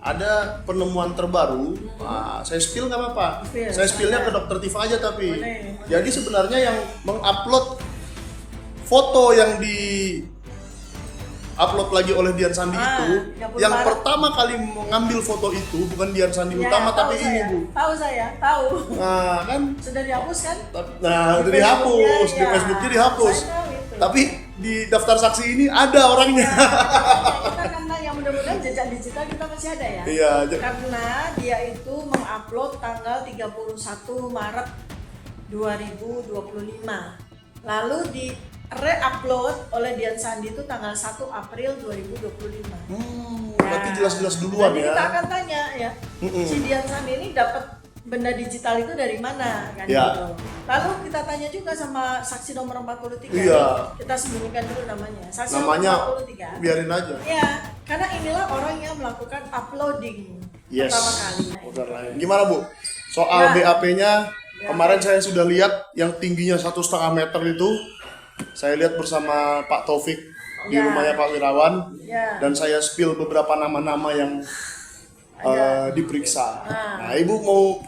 ada penemuan terbaru. Saya spill nggak apa-apa. Saya spillnya ke Dokter Tifa aja tapi. Jadi sebenarnya yang mengupload foto yang di upload lagi oleh Dian Sandi itu, yang pertama kali mengambil foto itu bukan Dian Sandi utama tapi ini Bu. Tahu saya, tahu. Nah kan Sudah dihapus kan? Nah udah dihapus, di Facebooknya dihapus. Tapi di daftar saksi ini ada orangnya. Kita karena yang mudah-mudahan jejak digital kita masih ada ya. Iya. Karena dia itu mengupload tanggal 31 Maret 2025. Lalu di re-upload oleh Dian Sandi itu tanggal 1 April 2025. Berarti jelas-jelas duluan ya. ya. Kita akan tanya ya, si Dian Sandi ini dapat benda digital itu dari mana kan ya. gitu. Lalu kita tanya juga sama saksi nomor 43. Iya. Kita sembunyikan dulu namanya. Saksi namanya nomor 43. Biarin aja. Ya, karena inilah orang yang melakukan uploading pertama kali. Gimana Bu? Soal BAP-nya kemarin saya sudah lihat yang tingginya 1,5 meter itu. Saya lihat bersama Pak Taufik di rumahnya Pak Wirawan dan saya spill beberapa nama-nama yang diperiksa. Nah, Ibu mau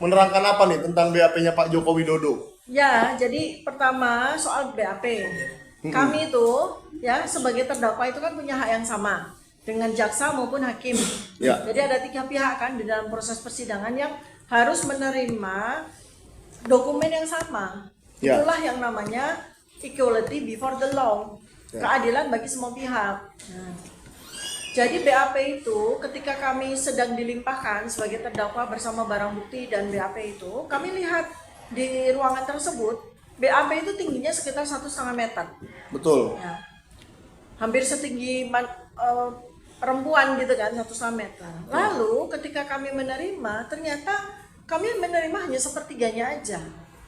menerangkan apa nih tentang BAP-nya Pak Joko Widodo? Ya, jadi pertama soal BAP. Kami itu ya sebagai terdakwa itu kan punya hak yang sama dengan jaksa maupun hakim. Ya. Jadi ada 3 pihak kan di dalam proses persidangan yang harus menerima dokumen yang sama. Ya. Itulah yang namanya equality before the law, keadilan bagi semua pihak. Nah, jadi BAP itu ketika kami sedang dilimpahkan sebagai terdakwa bersama barang bukti dan BAP itu, kami lihat di ruangan tersebut BAP itu tingginya sekitar 1,5 meter. Betul. Ya. Hampir setinggi perempuan gitu kan, 1,5 meter. Lalu ketika kami menerima, ternyata kami menerima hanya sepertiganya aja.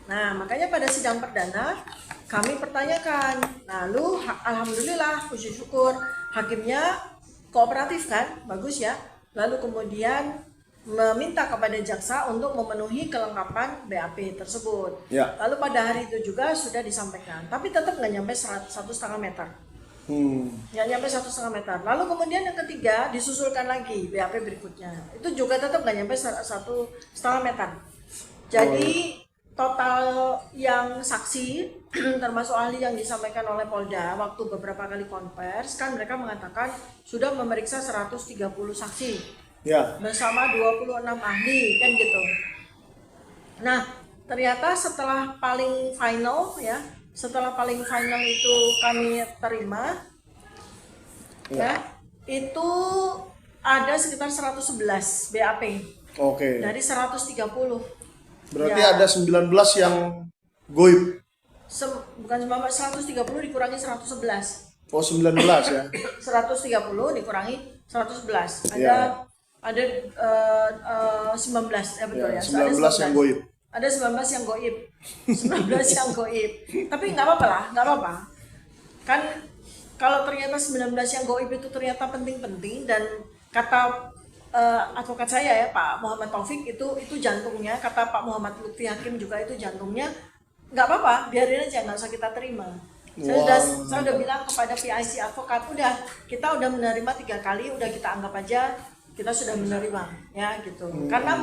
Nah, makanya pada sidang perdana kami pertanyakan. Lalu alhamdulillah, puji syukur hakimnya kooperatif kan, bagus ya. Lalu kemudian meminta kepada jaksa untuk memenuhi kelengkapan BAP tersebut. Ya. Lalu pada hari itu juga sudah disampaikan, tapi tetap nggak nyampe 1,5 meter. Nggak nyampe 1,5 meter. Lalu kemudian yang ketiga disusulkan lagi BAP berikutnya. Itu juga tetap nggak nyampe 1,5 meter. Jadi total yang saksi termasuk ahli yang disampaikan oleh Polda waktu beberapa kali konvers kan mereka mengatakan sudah memeriksa 130 saksi bersama 26 ahli kan gitu. Nah ternyata setelah paling final itu kami terima itu ada sekitar 111 BAP dari 130. Berarti ada 19 yang goib. Bukan 130 dikurangi 111. Oh 19 ya. 130 dikurangi 111. Ada 19 ya betul ya. 19 yang goib. Ada 19 yang goib. 19 yang goib. Tapi nggak apa-apa lah, nggak apa-apa. Kan kalau ternyata 19 yang goib itu ternyata penting-penting dan kata advokat saya ya Pak Muhammad Taufik itu jantungnya, kata Pak Muhammad Lutfi Hakim juga itu jantungnya, nggak apa-apa, biarin aja, nggak usah kita terima. Saya udah bilang kepada PIC advokat, udah kita udah menerima 3 kali, udah kita anggap aja kita sudah menerima ya gitu. Karena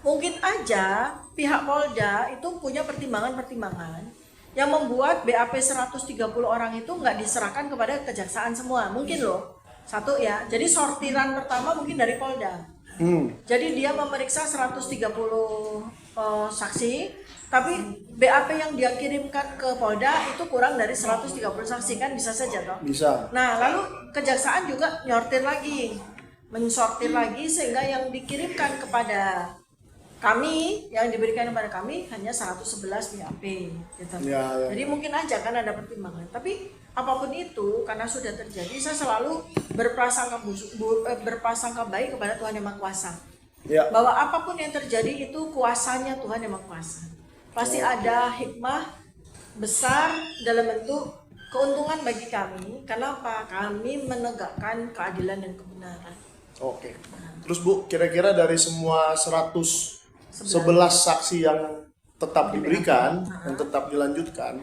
mungkin aja pihak Polda itu punya pertimbangan-pertimbangan yang membuat BAP 130 orang itu nggak diserahkan kepada kejaksaan semua, mungkin loh. Satu ya, jadi sortiran pertama mungkin dari Polda. Jadi dia memeriksa 130 saksi, tapi BAP yang dia kirimkan ke Polda itu kurang dari 130 saksi kan, bisa saja toh? Bisa. Nah lalu kejaksaan juga mensortir lagi sehingga yang dikirimkan kepada kami, yang diberikan kepada kami hanya 111 BAP gitu. Jadi mungkin aja kan ada pertimbangan, tapi apapun itu karena sudah terjadi, saya selalu berprasangka baik kepada Tuhan Yang Maha Kuasa. Bahwa apapun yang terjadi itu kuasanya Tuhan Yang Maha Kuasa. Pasti ada hikmah besar dalam bentuk keuntungan bagi kami. Kenapa? Kami menegakkan keadilan dan kebenaran. Oke. Terus Bu, kira-kira dari semua 111 saksi yang tetap diberikan dan tetap dilanjutkan,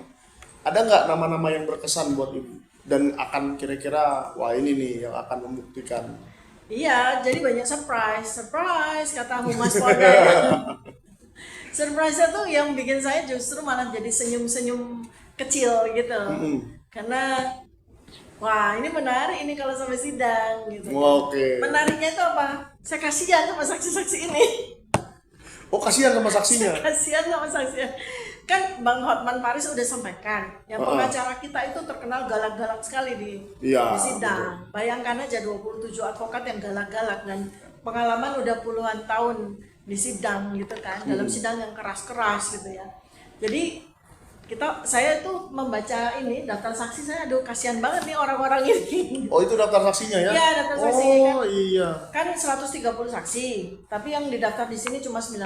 ada nggak nama-nama yang berkesan buat Ibu dan akan kira-kira wah ini nih yang akan membuktikan Iya, jadi banyak surprise kata Humas Polda ya. Surprise-nya tuh yang bikin saya justru malah jadi senyum-senyum kecil gitu. Karena wah, ini menarik ini kalau sampai sidang gitu. Oke. Menariknya itu apa? Saya kasihan sama saksi-saksi ini. Oh, kasihan sama saksinya. Kasihan sama saksinya. Kan Bang Hotman Paris udah sampaikan, yang pengacara kita itu terkenal galak-galak sekali di sidang. Betul. Bayangkan aja 27 advokat yang galak-galak dan pengalaman udah puluhan tahun di sidang gitu kan, dalam sidang yang keras-keras gitu ya. Jadi saya itu membaca ini daftar saksi, saya aduh kasihan banget nih orang-orang ini. Oh, itu daftar saksinya ya? Iya, daftar saksinya kan. Oh iya. Kan 130 saksi, tapi yang didaftar di sini cuma 94.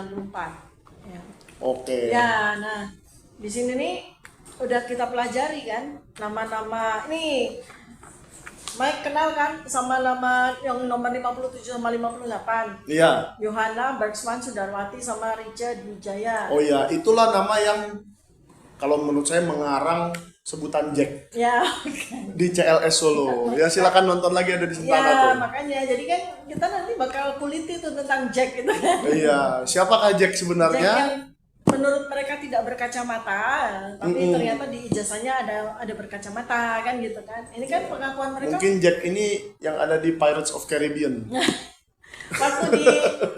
Ya. Oke. Ya, nah di sini nih udah kita pelajari kan nama-nama ini. Mike kenal kan sama nama yang nomor 57 sama 58? Iya. Yohana Bergsman Sudarwati sama Richard Wijaya. Oh iya, itulah nama yang kalau menurut saya mengarang sebutan Jack. Ya. Di CLS Solo. Ya silakan nonton lagi, ada di Sentana tuh. Ya, makanya jadi kan kita nanti bakal kuliti tuh tentang Jack gitu kan. Iya, siapakah Jack sebenarnya? Jack yang menurut mereka tidak berkacamata, tapi ternyata di ijazahnya ada berkacamata kan gitu kan. Ini kan pengakuan mereka. Mungkin Jack ini yang ada di Pirates of Caribbean.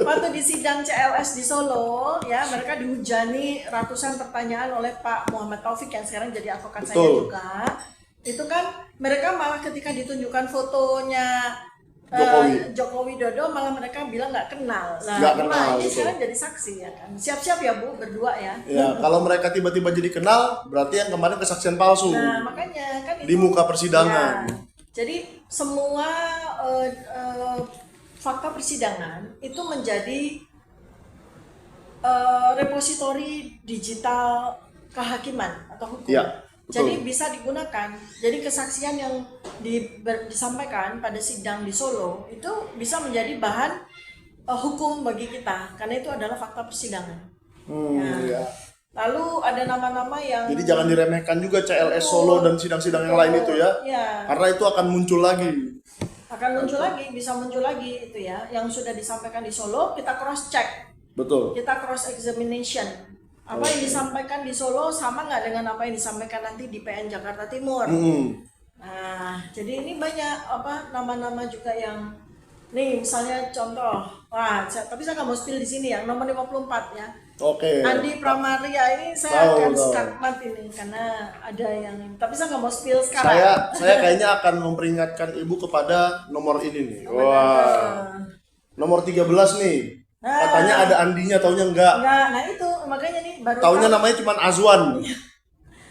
waktu di sidang CLS di Solo ya, mereka dihujani ratusan pertanyaan oleh Pak Muhammad Taufik yang sekarang jadi advokat saya juga. Itu kan mereka malah ketika ditunjukkan fotonya Joko Widodo malah mereka bilang nggak kenal. Nggak kenal. Ini sekarang jadi saksi ya kan. Siap-siap ya Bu berdua ya. Ya, kalau mereka tiba-tiba jadi kenal, berarti yang kemarin kesaksian palsu. Nah, makanya kan itu, di muka persidangan. Ya, jadi semua fakta persidangan itu menjadi repositori digital kehakiman atau hukum. Ya. Betul. Jadi bisa digunakan. Jadi kesaksian yang disampaikan pada sidang di Solo itu bisa menjadi bahan hukum bagi kita karena itu adalah fakta persidangan. Ya. Lalu ada nama-nama yang jadi jangan diremehkan juga CLS Solo dan sidang-sidang yang lain itu ya. Karena itu akan muncul lagi. Bisa muncul lagi itu ya. Yang sudah disampaikan di Solo kita cross check. Betul. Kita cross examination. Apa yang disampaikan di Solo sama nggak dengan apa yang disampaikan nanti di PN Jakarta Timur? Nah, jadi ini banyak nama-nama juga yang nih misalnya contoh, tapi saya nggak mau spill di sini ya, nomor 54 ya. Oke. Andi Pramaria ini saya akan skakmat ini karena ada yang, tapi saya nggak mau spill sekarang. Saya kayaknya akan memperingatkan Ibu kepada nomor ini nih. Nomor 13 nih. Katanya ada Andinya, taunya enggak. Nah itu makanya nih baru taunya namanya cuma Azwan.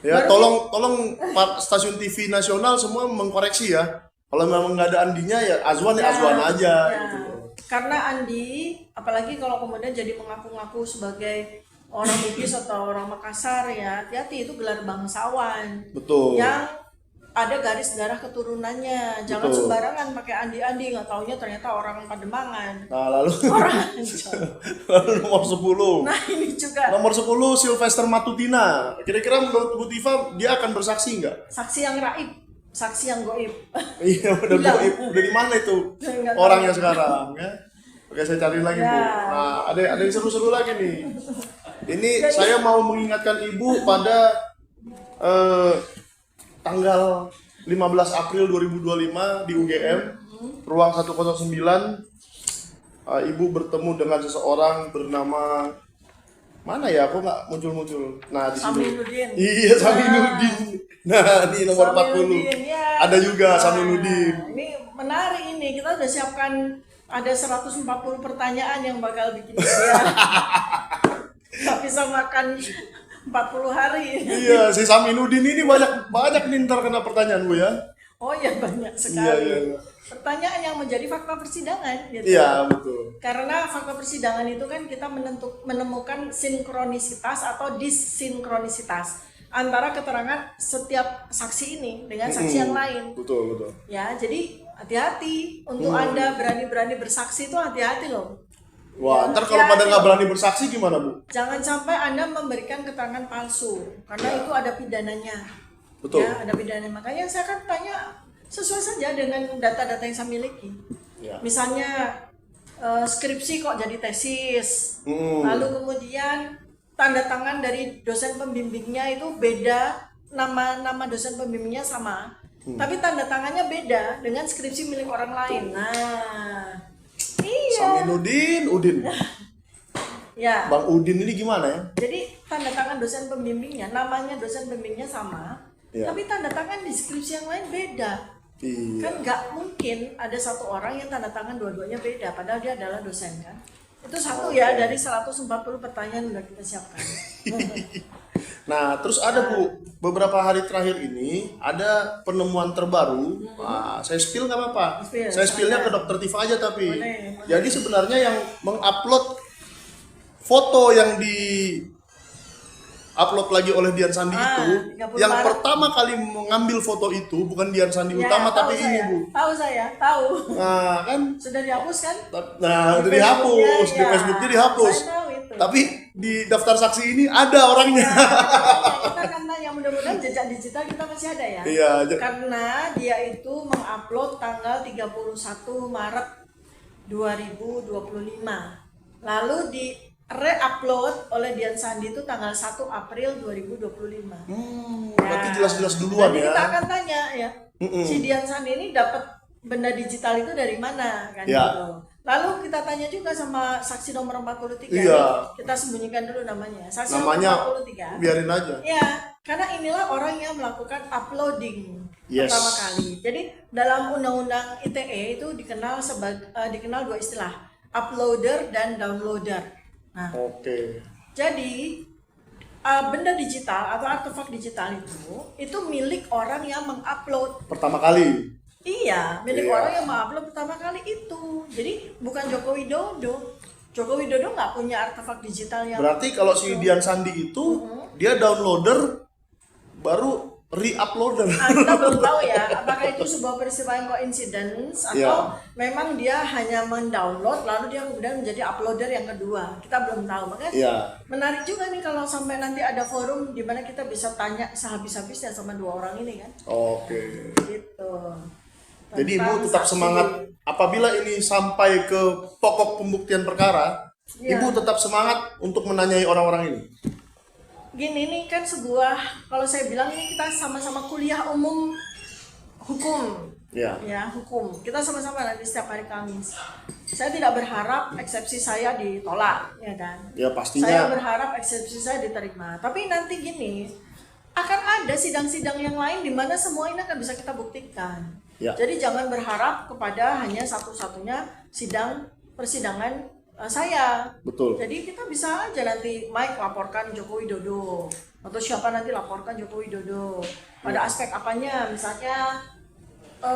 Ya, tolong stasiun TV nasional semua mengkoreksi ya. Kalau memang nggak ada Andinya ya Azwan aja. Gitu. Karena Andi, apalagi kalau kemudian jadi mengaku-ngaku sebagai orang Bugis atau orang Makassar ya, hati-hati itu gelar bangsawan. Betul. Yang ada garis darah keturunannya, jangan sembarangan pakai Andi-Andi, nggak taunya ternyata orang Pademangan. Nah lalu nomor 10. Nah ini juga. Nomor 10 Sylvester Matutina. Kira-kira menurut Bu Tifa dia akan bersaksi nggak? Saksi yang raib, saksi yang goib. Iya udah goib, udah di mana itu orangnya sekarang ya? Oke saya cari lagi Bu. Nah ada yang seru-seru lagi nih. Ini saya mau mengingatkan Ibu pada tanggal 15 April 2025 di UGM, ruang 109, Ibu bertemu dengan seseorang bernama mana ya? Kok nggak muncul-muncul? Nah di sini. Saminuddin. Iya Saminuddin. Nah di nomor 40. Ya. Ada juga Saminuddin. Ini menarik ini. Kita udah siapkan ada 140 pertanyaan yang bakal bikin dia. Tak bisa makan 40 hari. Iya, si Saminuddin ini banyak nih ntar kena pertanyaan Bu ya. Oh iya banyak sekali. Iya. Pertanyaan yang menjadi fakta persidangan gitu. Iya, betul. Karena fakta persidangan itu kan kita menemukan sinkronisitas atau dissinkronisitas antara keterangan setiap saksi ini dengan saksi yang lain. Betul. Ya, jadi hati-hati untuk Anda berani-berani bersaksi itu hati-hati loh. Wah, ntar kalau pada nggak berani bersaksi gimana Bu? Jangan sampai Anda memberikan keterangan palsu, karena itu ada pidananya. Betul. Ya, ada pidana. Makanya saya kan tanya sesuai saja dengan data-data yang saya miliki. Ya. Misalnya skripsi kok jadi tesis, lalu kemudian tanda tangan dari dosen pembimbingnya itu beda, nama dosen pembimbingnya sama, tapi tanda tangannya beda dengan skripsi milik orang lain. Nah, iya. Saminuddin, Udin. Ya. Bang Udin ini gimana ya? Jadi tanda tangan dosen pembimbingnya, namanya dosen pembimbingnya sama, Ya. tapi tanda tangan di skripsi yang lain beda. Iya. Kan nggak mungkin ada satu orang yang tanda tangan dua-duanya beda, padahal dia adalah dosen kan. Itu satu ya dari 140 pertanyaan udah kita siapkan. Nah, terus ada Bu, beberapa hari terakhir ini ada penemuan terbaru. Nah, saya spill nggak apa-apa. Spill, Saya spillnya ke silahkan. Dokter Tifa aja tapi. Boleh. Jadi sebenarnya yang mengupload foto yang di upload lagi oleh Dian Sandi itu, 30 yang Maret. pertama kali mengambil foto itu bukan Dian Sandi Ya, utama tahu tapi saya. ini Bu. Tahu saya, tahu. Nah, kan Sudah dihapus kan? nah, Di itu dihapus, Facebooknya, di ya. Facebooknya dihapus. Saya tahu itu. Tapi di daftar saksi ini ada orangnya. Kita karena yang mudah-mudahan jejak digital kita masih ada ya. Iya, Karena dia itu mengupload tanggal 31 Maret 2025. Lalu di re-upload oleh Dian Sandi itu tanggal 1 April 2025. Berarti jelas-jelas duluan Nanti ya. kita akan tanya ya, si Dian Sandi ini dapat benda digital itu dari mana kan Ya. gitu. Lalu kita tanya juga sama saksi nomor 43. Iya. Nih, kita sembunyikan dulu namanya. Saksi Namanya nomor 43. biarin aja. Ya, karena inilah orang yang melakukan uploading Yes. pertama kali. Jadi dalam undang-undang ITE itu dikenal dua istilah, uploader dan downloader. Nah, Oke. jadi benda digital atau artefak digital itu milik orang yang mengupload. Pertama kali. Iya, milik Iya. orang yang mengupload pertama kali itu. Jadi bukan Joko Widodo. Joko Widodo nggak punya artefak digital yang. Berarti kalau si Dian Sandi itu dia downloader baru re-uploader. Kita belum tahu ya, apakah itu sebuah peristiwa yang coincidence atau Iya. memang dia hanya mendownload lalu dia kemudian menjadi uploader yang kedua. Kita belum tahu. Makanya Iya. menarik juga nih kalau sampai nanti ada forum di mana kita bisa tanya sehabis-habisnya sama dua orang ini kan. Oke. Gitu. Jadi Ibu Tentang tetap saksi. semangat apabila ini sampai ke pokok pembuktian perkara, Iya. Ibu tetap semangat untuk menanyai orang-orang ini. Gini nih kan sebuah, kalau saya bilang ini kita sama-sama kuliah umum hukum. Ya. Ya, hukum. Kita sama-sama nanti setiap hari Kamis. Saya tidak berharap eksepsi saya ditolak, ya kan? Ya Saya pastinya. berharap eksepsi saya diterima. Tapi nanti gini, akan ada sidang-sidang yang lain di mana semua ini akan bisa kita buktikan. Ya. Jadi jangan berharap kepada hanya satu-satunya persidangan saya. Betul. Jadi kita bisa aja nanti Mike laporkan Joko Widodo atau siapa nanti laporkan Joko Widodo. Pada aspek apanya? Misalnya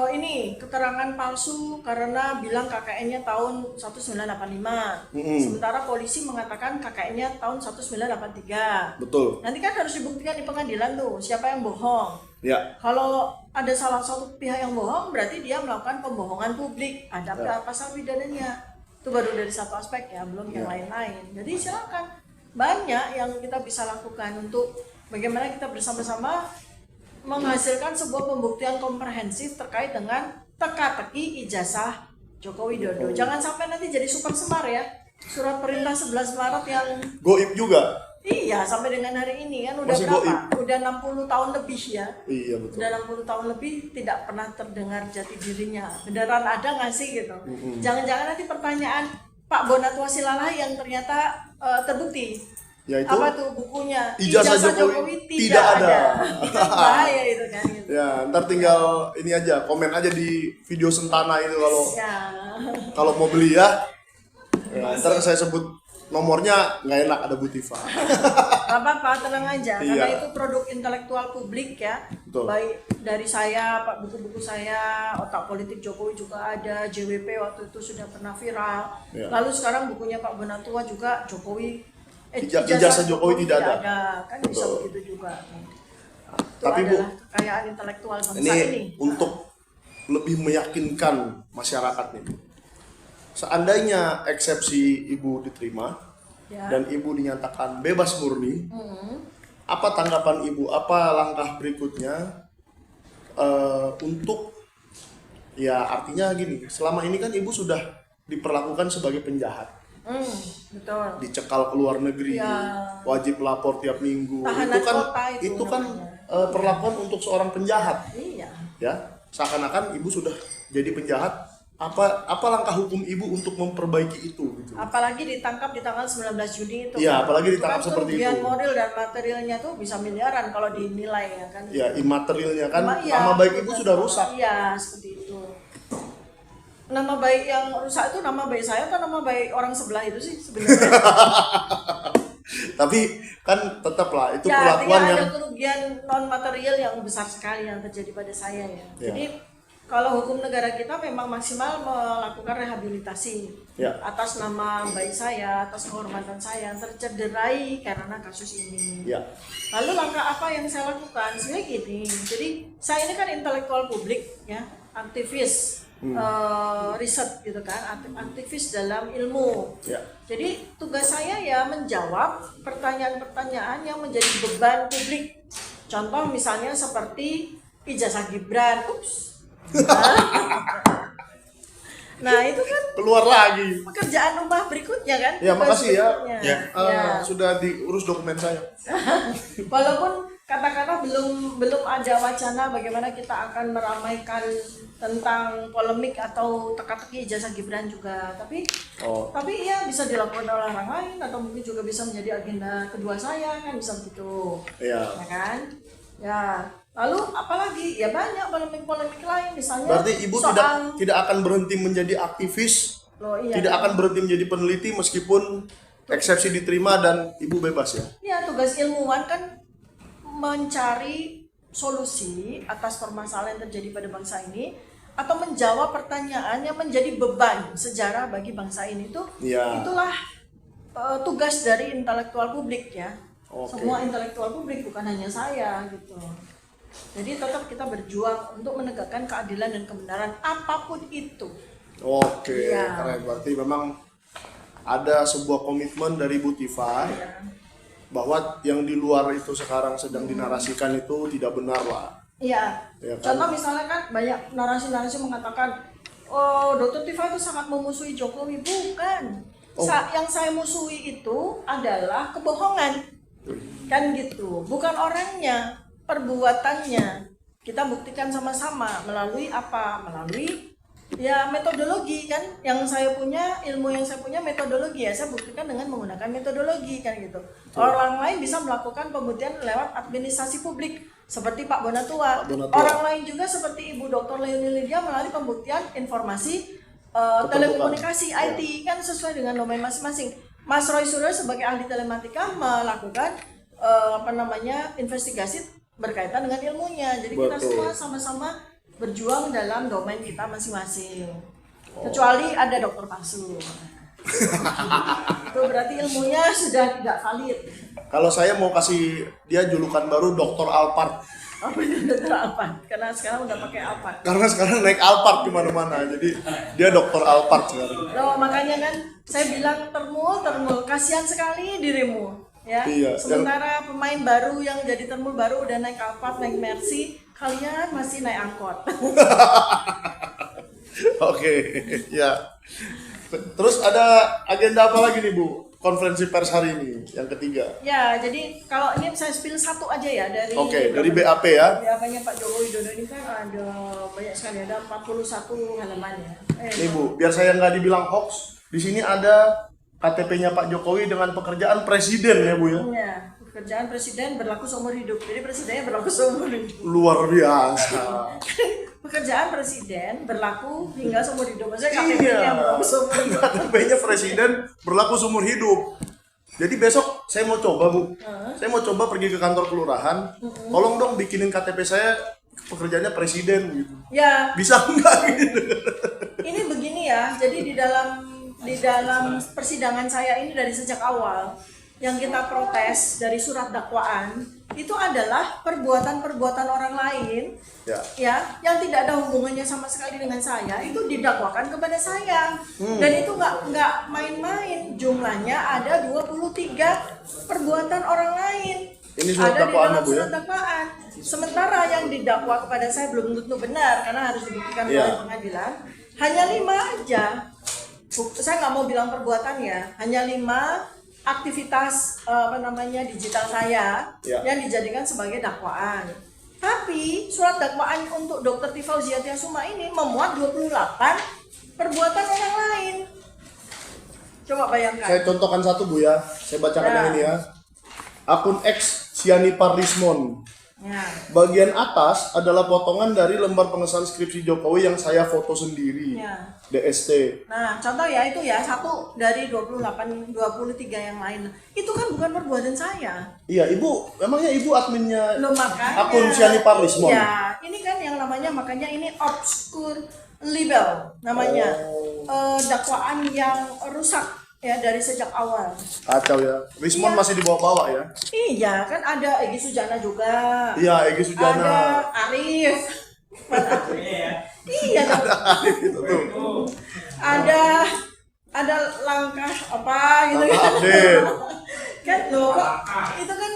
ini keterangan palsu karena bilang KKN-nya tahun 1985. Sementara polisi mengatakan KKN-nya tahun 1983. Betul. Nanti kan harus dibuktikan di pengadilan tuh siapa yang bohong. Ya. Kalau ada salah satu pihak yang bohong berarti dia melakukan pembohongan publik. Ada pasal pidananya. Itu baru dari satu aspek ya, belum yang lain-lain. Jadi silakan, banyak yang kita bisa lakukan untuk bagaimana kita bersama-sama menghasilkan sebuah pembuktian komprehensif terkait dengan teka-teki ijazah Joko Widodo. Jangan sampai nanti jadi super semar ya. Surat perintah 11 Maret yang Goib juga. iya sampai dengan hari ini kan udah Masih berapa? Udah 60 tahun lebih ya. Iya betul. Udah 60 tahun lebih tidak pernah terdengar jati dirinya. Beneran ada nggak sih gitu? Jangan-jangan nanti pertanyaan Pak Bonatwa Silalahi yang ternyata terbukti. Yaitu Apa tuh bukunya? ijazah Jokowi tidak ada. Itu bahaya itu kan gitu. ya, ntar tinggal ini aja, komen aja di video Sentana itu Ya. kalau mau beli ya. Ya, ntar saya sebut nomornya nggak enak ada Bu Tifa. Gak apa-apa, tenang aja. Karena Iya. itu produk intelektual publik ya. Betul. Baik dari saya, Pak, buku-buku saya, Otak Politik Jokowi juga ada, JWP waktu itu sudah pernah viral. Iya. Lalu sekarang bukunya Pak Bonatwa juga Jokowi. Ijazah Jokowi tidak ada. Kan bisa Betul. begitu juga. Itu Tapi Bu, adalah kekayaan intelektual bangsa ini. ini untuk lebih meyakinkan masyarakat nih. Seandainya eksepsi Ibu diterima Ya. dan Ibu dinyatakan bebas murni, apa tanggapan Ibu? Apa langkah berikutnya untuk Ya artinya gini, selama ini kan ibu sudah diperlakukan sebagai penjahat, Betul. dicekal ke luar negeri, Ya. wajib lapor tiap minggu. Tahanan Itu kan kota itu namanya. perlakuan untuk seorang penjahat, Iya. ya. Seakan-akan ibu sudah jadi penjahat. Apa langkah hukum ibu untuk memperbaiki itu? Gitu. Apalagi ditangkap di tanggal 19 Juni itu. Iya, kan. apalagi Itu ditangkap kan seperti kerugian itu. moral dan materialnya tuh bisa miliaran kalau dinilai ya kan. Ya, imaterialnya kan, Iya, nama baik ibu sudah rusak. Iya, seperti itu. Nama baik yang rusak itu nama baik saya atau nama baik orang sebelah itu sih sebenarnya. Tapi kan tetaplah itu Ya, perlakuan artinya yang ada kerugian non material yang besar sekali yang terjadi pada saya ya. Ya. Jadi kalau hukum negara kita memang maksimal melakukan rehabilitasi Ya. atas nama baik saya, atas kehormatan saya yang tercederai karena kasus ini. ya. Lalu langkah apa yang saya lakukan? Sebenarnya gini, jadi saya ini kan intelektual publik ya, aktivis riset gitu kan, aktivis dalam ilmu. Ya. Jadi tugas saya ya menjawab pertanyaan-pertanyaan yang menjadi beban publik. Contoh misalnya seperti ijazah Gibran, Nah itu kan Keluar lagi. pekerjaan rumah berikutnya kan. Ya, tugas makasih ya. berikutnya. Ya. Sudah diurus dokumen saya. Walaupun katakanlah belum ada wacana bagaimana kita akan meramaikan tentang polemik atau teka-teki ijazah Gibran juga, tapi ya bisa dilakukan oleh orang lain atau mungkin juga bisa menjadi agenda kedua saya kan, bisa begitu. Ya. Ya kan? Ya. Lalu apalagi ya banyak polemik-polemik lain misalnya. Berarti ibu tidak akan berhenti menjadi aktivis, iya, tidak akan berhenti menjadi peneliti meskipun eksepsi diterima dan ibu bebas ya. Ya, tugas ilmuwan kan mencari solusi atas permasalahan yang terjadi pada bangsa ini atau menjawab pertanyaan yang menjadi beban sejarah bagi bangsa ini Ya. itulah tugas dari intelektual publik ya. Oke. Semua intelektual publik bukan hanya saya gitu. Jadi tetap kita berjuang untuk menegakkan keadilan dan kebenaran apapun itu. Oke, Ya. keren. Berarti memang ada sebuah komitmen dari Bu Tifa Ya. bahwa yang di luar itu sekarang sedang dinarasikan itu tidak benar lah. Iya. Ya kan? Contoh misalnya kan banyak narasi-narasi mengatakan, oh Dr. Tifa itu sangat memusuhi Jokowi. Bukan. Yang saya musuhi itu adalah kebohongan. Kan gitu. Bukan orangnya, perbuatannya. Kita buktikan sama-sama melalui apa? Melalui ya metodologi kan. Yang saya punya, ilmu yang saya punya metodologi ya. Saya buktikan dengan menggunakan metodologi kan gitu. Orang lain bisa melakukan pembuktian lewat administrasi publik seperti Pak Bonatua. Orang lain juga seperti Ibu Dr. Leonie Lydia melalui pembuktian informasi telekomunikasi IT kan sesuai dengan domain masing-masing. Mas Roy Suryo sebagai ahli telematika melakukan investigasi berkaitan dengan ilmunya. Jadi kita semua sama-sama berjuang dalam domain kita masing-masing. Kecuali ada dokter palsu. Itu berarti ilmunya sudah tidak valid. Kalau saya mau kasih dia julukan baru Dr. Alphard. Oh, dokter Alphard. Karena sekarang udah pakai Alphard. Karena sekarang naik Alphard di mana-mana. Jadi dia Dr. Alphard sekarang. Loh, makanya kan saya bilang termul, kasihan sekali dirimu. Ya. Iya, Sementara pemain baru yang jadi termul baru udah naik Alphard, naik Mercy, kalian masih naik angkot. Oke, ya. Terus ada agenda apa lagi nih Bu? Konferensi pers hari ini yang ketiga. Ya, jadi kalau ini saya spill satu aja ya dari dari BAP ya. BAP-nya Pak Joko Widodo ini kan ada banyak sekali, ada 41 halaman ya. Nih Bu, biar saya nggak dibilang hoax, di sini ada KTP-nya Pak Jokowi dengan pekerjaan presiden ya Bu ya. Iya, pekerjaan presiden berlaku seumur hidup. Jadi presidennya berlaku seumur hidup. Luar biasa. Pekerjaan presiden berlaku hingga seumur hidup. Maksudnya KTP-nya berlaku seumur hidup. KTP-nya presiden berlaku seumur hidup. Jadi besok saya mau coba Bu. Saya mau coba pergi ke kantor kelurahan. Tolong dong bikinin KTP saya pekerjaannya presiden gitu. Ya. Bisa enggak gitu? Ini begini ya. Jadi di dalam persidangan saya ini dari sejak awal yang kita protes dari surat dakwaan itu adalah perbuatan-perbuatan orang lain ya yang tidak ada hubungannya sama sekali dengan saya itu didakwakan kepada saya dan itu nggak main-main, jumlahnya ada 23 perbuatan orang lain Ini surat ada di dakwaannya, dalam Bu, ya? surat dakwaan. Sementara yang didakwa kepada saya belum tentu benar karena harus dibuktikan Iya. oleh pengadilan. Hanya 5 aja. Saya nggak mau bilang perbuatannya. Hanya 5 aktivitas digital saya Iya. yang dijadikan sebagai dakwaan. Tapi surat dakwaan untuk Dr. Tifauziah Tiasuma ini memuat 28 perbuatan orang lain. Coba bayangkan. Saya contohkan satu, Bu, ya. Saya bacakan Ya. yang ini, ya. Akun X Siani Parlismon. Ya. Bagian atas adalah potongan dari lembar pengesahan skripsi Jokowi yang saya foto sendiri. Ya. DST. Nah, contoh ya itu ya, 1 dari 23 yang lain. Itu kan bukan perbuatan saya. Iya, Ibu, memangnya Ibu adminnya Loh, makanya. akun Siani Parlismon? Ya, ini kan yang namanya, makanya ini obscure libel namanya. Dakwaan yang rusak ya dari sejak awal. Kacau ya. Rismon Iya. masih dibawa-bawa ya. Iya, kan ada Egy Sujana juga. Iya, Egy Sujana. Ada Arif. Iya dong. Gitu tuh. Ada langkah apa gitu. Langkah update. Kan loh, kok itu kan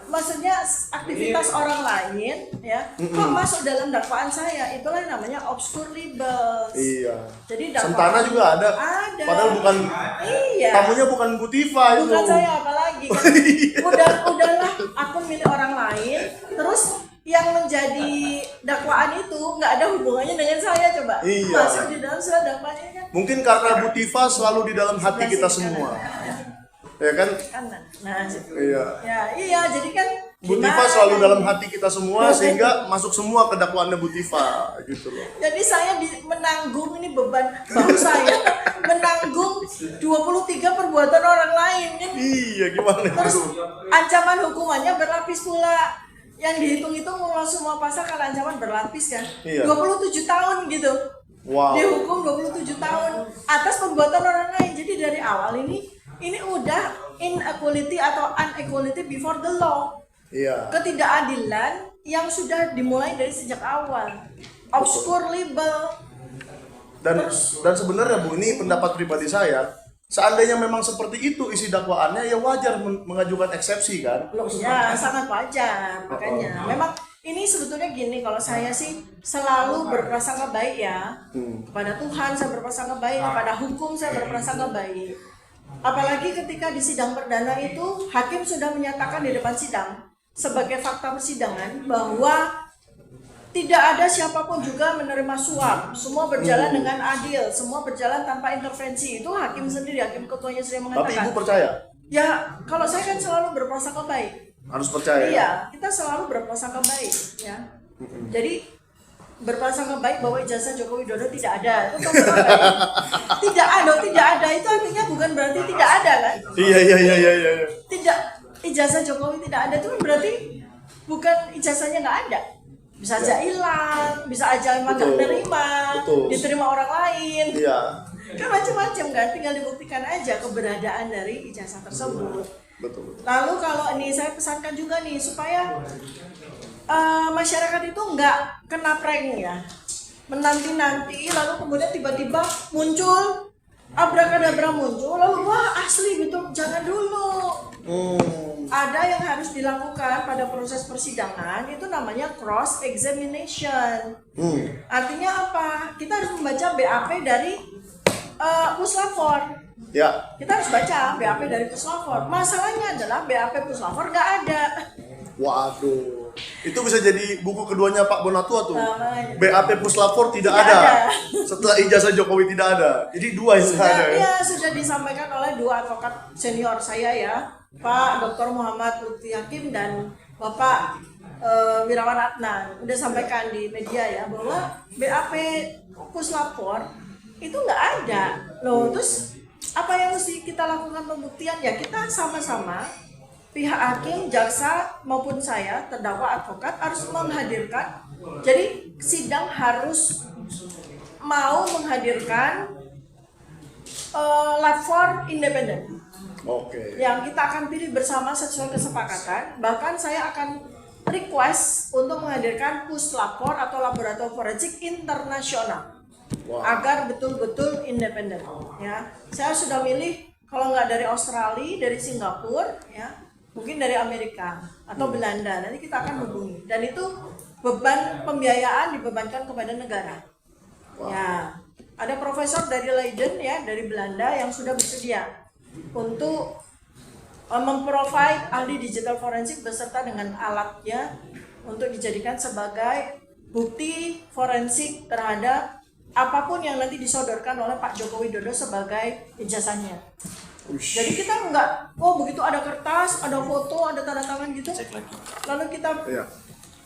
maksudnya aktivitas orang lain ya. Kok masuk dalam dakwaan saya? Itulah yang namanya obscure libels. Iya. Jadi Sentana juga ada. Ada. Padahal bukan. Iya. Tamunya bukan Bu Tifa itu. Bukan saya apalagi kan. Udahlah akun milik orang lain. Terus yang menjadi dakwaan itu nggak ada hubungannya dengan saya, coba. Iya. Masuk di dalam surat dakwaannya kan. Mungkin karena Bu Tifa selalu di dalam hati kita semua. Ya kan? Kanan. Nah, Iya. ya iya jadi kan Bu Tifa selalu dalam hati kita semua sehingga masuk semua ke dakwaannya Bu Tifa gitu loh. jadi saya menanggung ini beban bahu saya menanggung 23 perbuatan orang lain kan. Iya, gimana Terus itu? ancaman hukumannya berlapis pula. Yang dihitung-hitung kalau semua pasal kan ancaman berlapis kan. Iya. 27 tahun gitu. Wow. Dihukum 27 tahun atas perbuatan orang lain. Jadi dari awal ini udah inequality atau unequality before the law. Iya. Ketidakadilan yang sudah dimulai dari sejak awal. Obscure libel. Dan sebenarnya Bu, ini pendapat pribadi saya. Seandainya memang seperti itu isi dakwaannya, ya wajar mengajukan eksepsi kan? Ya sangat wajar. Makanya memang ini sebetulnya gini, kalau saya sih selalu berprasangka baik ya. Kepada Tuhan saya berprasangka baik, kepada hukum saya berprasangka baik. Apalagi ketika di sidang perdana itu hakim sudah menyatakan di depan sidang sebagai fakta persidangan bahwa tidak ada siapapun juga menerima suap, semua berjalan dengan adil, semua berjalan tanpa intervensi. Itu hakim sendiri, hakim ketuanya sendiri Tapi mengatakan. Ibu percaya? Ya, kalau saya kan selalu berprasangka baik. Harus percaya. Iya, kita selalu berprasangka baik, ya. Jadi berprasangka baik bahwa ijazah Joko Widodo tidak ada. Itu prasangka baik. Tidak ada itu artinya bukan berarti tidak ada kan? Iya. Tidak, ijazah Jokowi tidak ada itu kan berarti bukan ijazahnya nggak ada. Bisa aja hilang, bisa aja emang nggak terima, diterima orang lain. Iya. Kan macam-macam kan, tinggal dibuktikan aja keberadaan dari ijazah tersebut. Betul. Lalu kalau ini saya pesankan juga nih supaya masyarakat itu nggak kena prank ya, menanti-nanti lalu kemudian tiba-tiba muncul abrakadabra muncul lalu wah asli gitu, jangan dulu. Ada yang harus dilakukan pada proses persidangan itu namanya cross examination. Artinya apa? Kita harus membaca BAP dari puslapor. Ya. Kita harus baca BAP dari puslapor. Masalahnya adalah BAP puslapor nggak ada. Waduh. Itu bisa jadi buku keduanya Pak Bonatua tuh. Namanya. BAP Puslapor tidak Tidak ada. ada. Setelah ijazah Jokowi tidak ada. Jadi dua yang Sudah, ada ya. sudah disampaikan oleh 2 advokat senior saya ya, Pak Dr. Muhammad Lutfi Hakim dan Bapak Wirawan Adnan. Udah sampaikan di media ya bahwa BAP Puslapor itu nggak ada. Loh, terus apa yang mesti kita lakukan pembuktian ya? Kita sama-sama pihak hakim, jaksa maupun saya terdakwa advokat harus menghadirkan. Jadi sidang harus mau menghadirkan lapor independen. Oke. Yang kita akan pilih bersama sesuai kesepakatan. Bahkan saya akan request untuk menghadirkan puslapor atau laboratorium forensik internasional. Wow. Agar betul-betul independen. Ya, saya sudah milih kalau nggak dari Australia, dari Singapura, ya. mungkin dari Amerika atau Belanda, nanti kita akan hubungi. Dan itu beban pembiayaan dibebankan kepada negara. Ya, ada profesor dari Leiden ya, dari Belanda yang sudah bersedia untuk memprovide ahli digital forensik beserta dengan alatnya untuk dijadikan sebagai bukti forensik terhadap apapun yang nanti disodorkan oleh Pak Joko Widodo sebagai ijazahnya. Jadi kita enggak, begitu ada kertas, ada foto, ada tanda tangan gitu,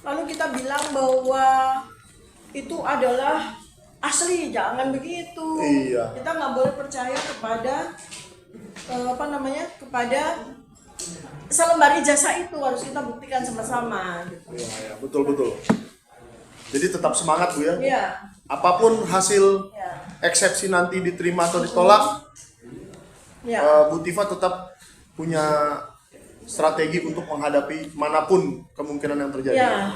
lalu kita bilang bahwa itu adalah asli, jangan begitu. Iya. Kita nggak boleh percaya kepada kepada selembar ijazah itu, harus kita buktikan sama-sama. Gitu. Iya, betul. Jadi tetap semangat Bu ya. Iya. Apapun hasil eksepsi nanti diterima atau ditolak, Bu Tifa tetap punya strategi untuk menghadapi manapun kemungkinan yang terjadi. Ya,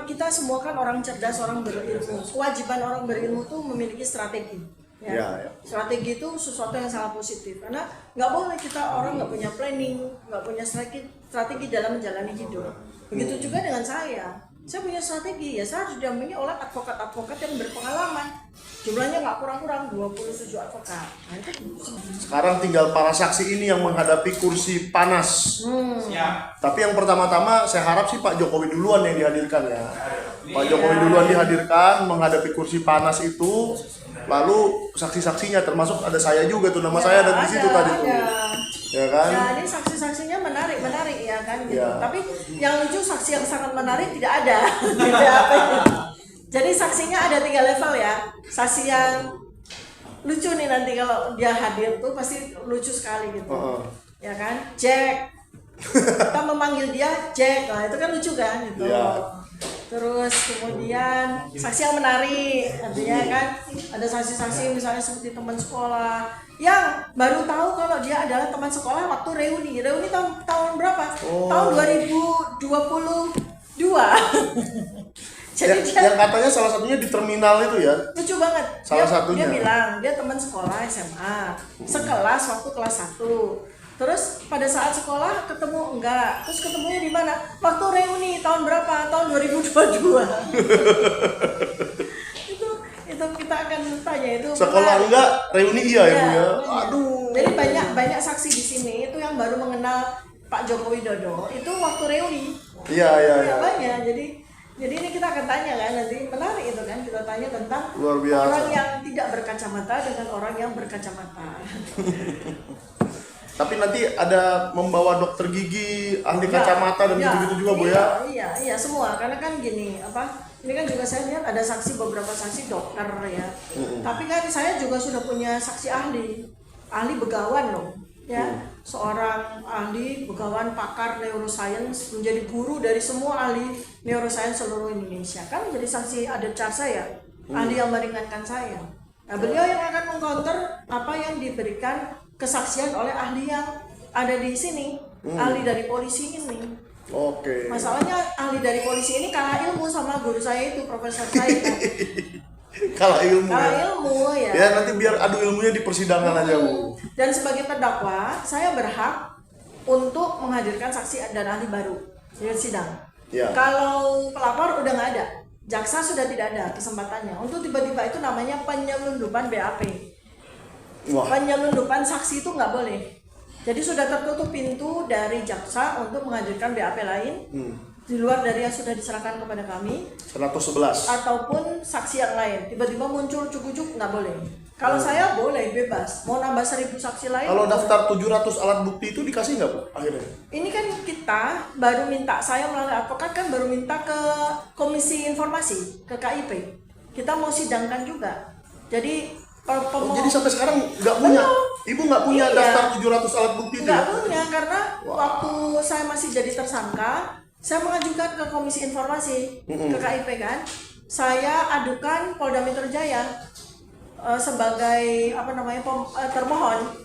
kita semua kan orang cerdas, orang berilmu. Kewajiban orang berilmu itu memiliki strategi. Ya. Strategi itu sesuatu yang sangat positif, karena nggak boleh kita orang nggak punya planning, nggak punya strategi dalam menjalani hidup. Begitu juga dengan saya punya strategi, ya saya harus didampingi oleh advokat-advokat yang berpengalaman. Jumlahnya nggak kurang-kurang 27 advokat. Nah, itu Sekarang tinggal para saksi ini yang menghadapi kursi panas. Tapi yang pertama-tama saya harap sih Pak Jokowi duluan yang dihadirkan ya. Pak Jokowi duluan dihadirkan menghadapi kursi panas itu. Lalu saksi-saksinya termasuk ada saya juga tuh, nama saya ada di situ tadi tuh. Ya kan? Ya, ini saksi-saksinya menarik ya kan gitu. Ya. Tapi yang lucu saksi yang sangat menarik tidak ada. Jadi saksinya ada 3 level ya. Saksi yang lucu nih nanti kalau dia hadir tuh pasti lucu sekali gitu. Ya kan? Jack. Kita memanggil dia Jack. Nah, itu kan lucu kan gitu. Ya. Terus kemudian saksi yang menarik, artinya kan ada saksi-saksi misalnya seperti teman sekolah yang baru tahu kalau dia adalah teman sekolah waktu reuni tahun berapa? Tahun 2022. Jadi yang katanya salah satunya di terminal itu ya. Lucu banget. Salah satunya. Dia bilang dia teman sekolah SMA, sekelas waktu kelas 1. Terus pada saat sekolah ketemu enggak, terus ketemunya di mana? Waktu reuni tahun berapa? Tahun 2022. itu kita akan tanya itu. Sekolah enggak, reuni iya ya Bu ya. Aduh. Jadi banyak saksi di sini itu yang baru mengenal Pak Joko Widodo itu waktu reuni. Iya. Banyak. Jadi ini kita akan tanya kan, nanti menarik itu kan, kita tanya tentang Luar biasa. orang yang tidak berkacamata dengan orang yang berkacamata. Tapi nanti ada membawa dokter gigi, ahli kacamata dan gitu-gitu juga Bu ya. Iya semua, karena kan gini, ini kan juga saya lihat ada beberapa saksi dokter ya. Tapi kan saya juga sudah punya saksi ahli begawan loh. Ya, seorang ahli begawan pakar neuroscience, menjadi guru dari semua ahli neuroscience seluruh Indonesia. Kan menjadi saksi ada saya, ahli yang meringankan saya. Nah, beliau yang akan mengcounter apa yang diberikan kesaksian oleh ahli yang ada di sini, ahli dari polisi ini. Oke. Masalahnya ahli dari polisi ini kalah ilmu sama guru saya itu, profesor saya. Kalah ilmu ya. Ya nanti biar adu ilmunya di persidangan aja Bu. Dan sebagai terdakwa, saya berhak untuk menghadirkan saksi dan ahli baru di sidang. Ya. Kalau pelapor udah nggak ada, jaksa sudah tidak ada kesempatannya. Untuk tiba-tiba itu namanya penyelundupan BAP. Wah. Penyelundupan saksi itu nggak boleh. Jadi sudah tertutup pintu dari jaksa untuk menghadirkan BAP lain di luar dari yang sudah diserahkan kepada kami. 111. Ataupun saksi yang lain. Tiba-tiba muncul cukup nggak boleh. Kalau saya boleh bebas. Mau nambah 1000 saksi lain. Kalau daftar 700 alat bukti itu dikasih nggak Bu akhirnya? Ini kan kita baru minta, saya melalui advokat kan baru minta ke Komisi Informasi, ke KIP. Kita mau sidangkan juga. Jadi jadi sampai sekarang nggak punya? Ibu nggak punya daftar 700 alat bukti itu? Nggak punya, karena waktu saya masih jadi tersangka, saya mengajukan ke Komisi Informasi, ke KIP kan. Saya adukan Polda Metro Jaya sebagai termohon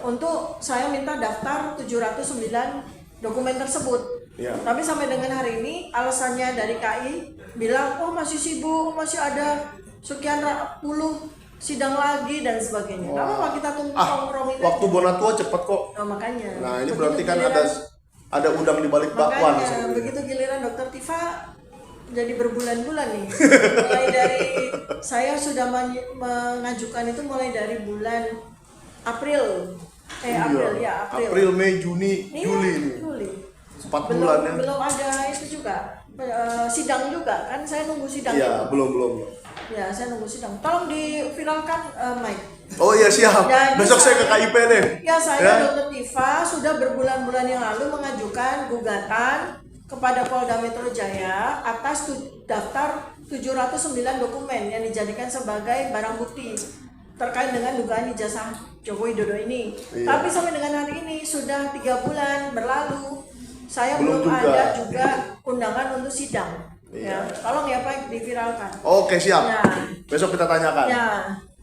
untuk saya minta daftar 709 dokumen tersebut. Tapi sampai dengan hari ini alasannya dari KI bilang masih sibuk, masih ada sekian puluh sidang lagi dan sebagainya. Kenapa kita kompromi? Waktu Bonatua cepet kok. Makanya. Nah ini berarti kan ada udang di balik bakwan. Makanya begitu giliran Dokter Tifa jadi berbulan-bulan nih. Mulai dari saya sudah mengajukan itu mulai dari bulan April. April, Mei, Juni, Juli nih. Juli. 4 bulan ya. Belum ada itu juga sidang juga kan, saya nunggu sidang. Iya, belum. Ya, saya nunggu sidang. Tolong diviralkan, Mike. Oh iya siap. Dan Besok saya ke KIP deh. Ya, saya Dokter Tifa sudah berbulan-bulan yang lalu mengajukan gugatan kepada Polda Metro Jaya atas daftar 709 dokumen yang dijadikan sebagai barang bukti terkait dengan dugaan ijazah Joko Widodo ini. Iya. Tapi sampai dengan hari ini sudah 3 bulan berlalu, saya Belum belum juga. ada juga undangan untuk sidang. Iya. Ya, tolong ya Pak diviralkan. Oke siap. Ya. Besok kita tanyakan. Ya.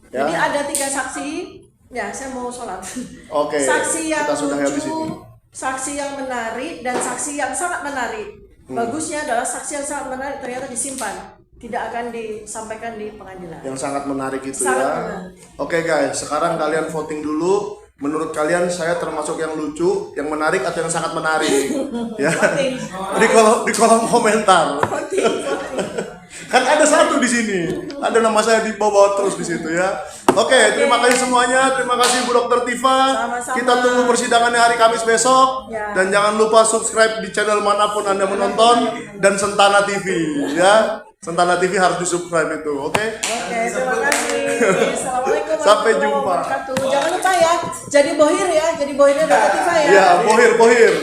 Ya. Jadi ada 3 saksi. Ya, saya mau sholat. Oke, Saksi yang kita sudah habis lucu, ini. saksi yang menarik, dan saksi yang sangat menarik. Bagusnya adalah saksi yang sangat menarik ternyata disimpan, tidak akan disampaikan di pengadilan. Yang sangat menarik itu Sangat ya. menarik. Oke guys, sekarang kalian voting dulu. Menurut kalian saya termasuk yang lucu, yang menarik atau yang sangat menarik? Ya. Voting. Di kolom komentar. Voting. Kan ada satu di sini. Ada nama saya di bawah terus di situ ya. Oke, terima kasih semuanya. Terima kasih Bu Dokter Tifa. Sama-sama. Kita tunggu persidangannya hari Kamis besok. Ya. Dan jangan lupa subscribe di channel manapun Anda menonton dan Sentana TV ya. Sentana TV harus di-subscribe itu, oke? Oke, terima kasih. Assalamualaikum Sampai warahmatullahi jumpa. wabarakatuh. Jangan lupa ya, jadi bohir ya, jadi bohirnya Dokter Tifa ya. Ya, bohir. Bohir.